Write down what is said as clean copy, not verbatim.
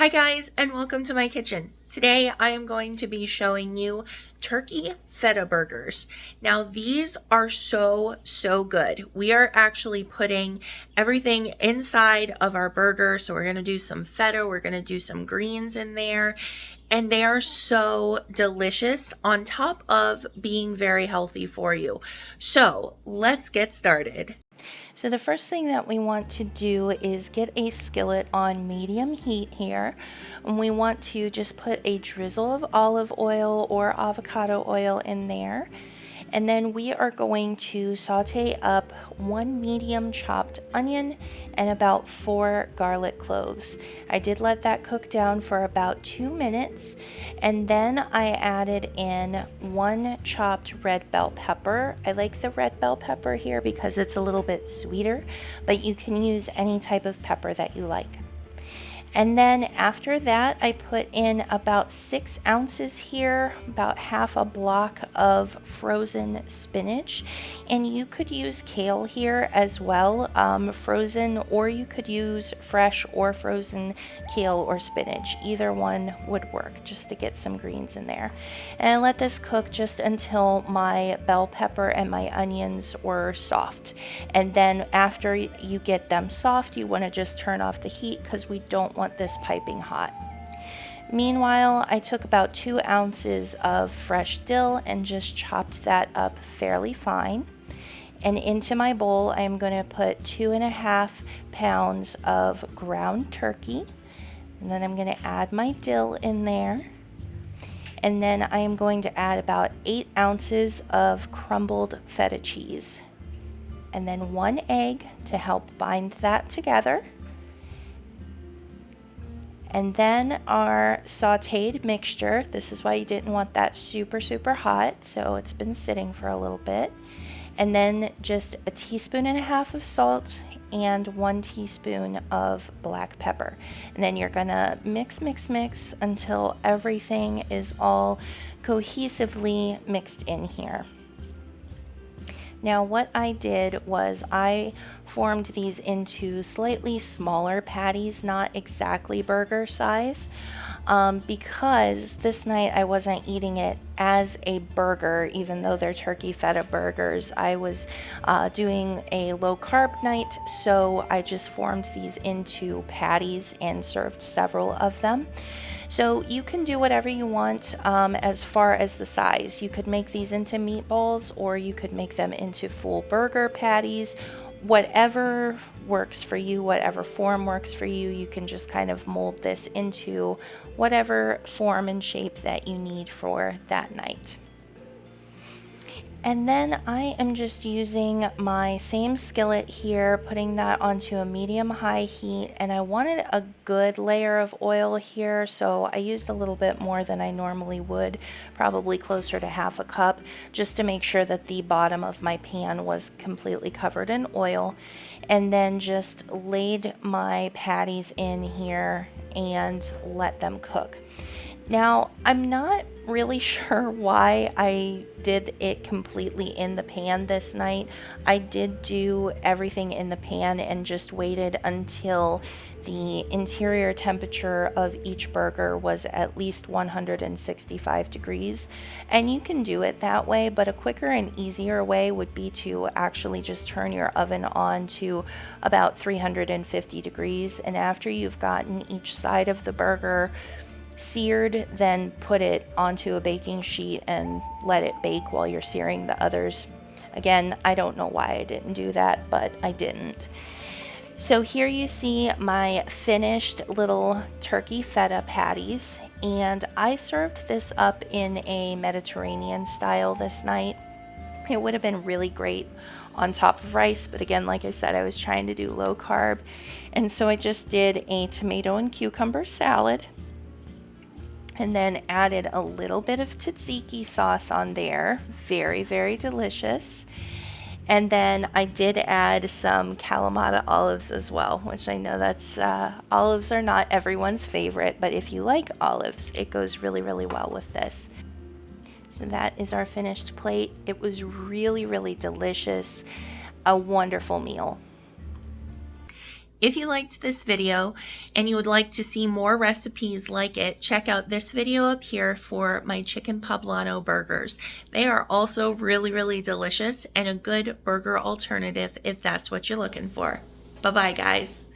Hi guys, and welcome to my kitchen. Today I am going to be showing you turkey feta burgers. Now these are so good. We are actually putting everything inside of our burger. So we're going to do some feta, we're going to do some greens in there, and they are so delicious on top of being very healthy for you. So let's get started. So the first thing that we want to do is get a skillet on medium heat here. And we want to just put a drizzle of olive oil or avocado oil in there. And then we are going to saute up 1 medium chopped onion and about 4 garlic cloves. I did let that cook down for about 2 minutes, and then I added in 1 chopped red bell pepper. I like the red bell pepper here because it's a little bit sweeter, but you can use any type of pepper that you like. And then after that, I put in about 6 ounces here, about half a block of frozen spinach. And you could use kale here as well, frozen, or you could use fresh or frozen kale or spinach. Either one would work, just to get some greens in there. And I let this cook just until my bell pepper and my onions were soft. And then after you get them soft, you want to just turn off the heat because we don't want this piping hot. Meanwhile, I took about 2 ounces of fresh dill and just chopped that up fairly fine. And into my bowl, I'm going to put 2.5 pounds of ground turkey. And then I'm going to add my dill in there. And then I am going to add about 8 ounces of crumbled feta cheese. And then 1 egg to help bind that together. And then our sauteed mixture. This is why you didn't want that super hot, so it's been sitting for a little bit. And then just 1.5 teaspoons of salt and 1 teaspoon of black pepper. And then you're gonna mix until everything is all cohesively mixed in here. Now what I did was I formed these into slightly smaller patties, not exactly burger size, because this night I wasn't eating it as a burger, even though they're turkey feta burgers. I was doing a low carb night, so I just formed these into patties and served several of them. So you can do whatever you want as far as the size. You could make these into meatballs, or you could make them into full burger patties. Whatever works for you, whatever form works for you, you can just kind of mold this into whatever form and shape that you need for that night. And then I am just using my same skillet here, putting that onto a medium-high heat, and I wanted a good layer of oil here, so I used a little bit more than I normally would, probably closer to half a cup, just to make sure that the bottom of my pan was completely covered in oil. And then just laid my patties in here and let them cook. Now, I'm not really sure why I did it completely in the pan this night. I did do everything in the pan and just waited until the interior temperature of each burger was at least 165 degrees. And you can do it that way, but a quicker and easier way would be to actually just turn your oven on to about 350 degrees. And after you've gotten each side of the burger seared, then put it onto a baking sheet and let it bake while you're searing the others. Again, I don't know why I didn't do that, but I didn't. So here you see my finished little turkey feta patties, and I served this up in a Mediterranean style this night. It would have been really great on top of rice, but again, like I said, I was trying to do low carb, and so I just did a tomato and cucumber salad, and then added a little bit of tzatziki sauce on there. Very delicious. And then I did add some Kalamata olives as well, which I know that's olives are not everyone's favorite, but if you like olives, it goes really well with this. So that is our finished plate. It was really delicious. A wonderful meal. If you liked this video and you would like to see more recipes like it, check out this video up here for my chicken poblano burgers. They are also really, really delicious and a good burger alternative if that's what you're looking for. Bye-bye, guys.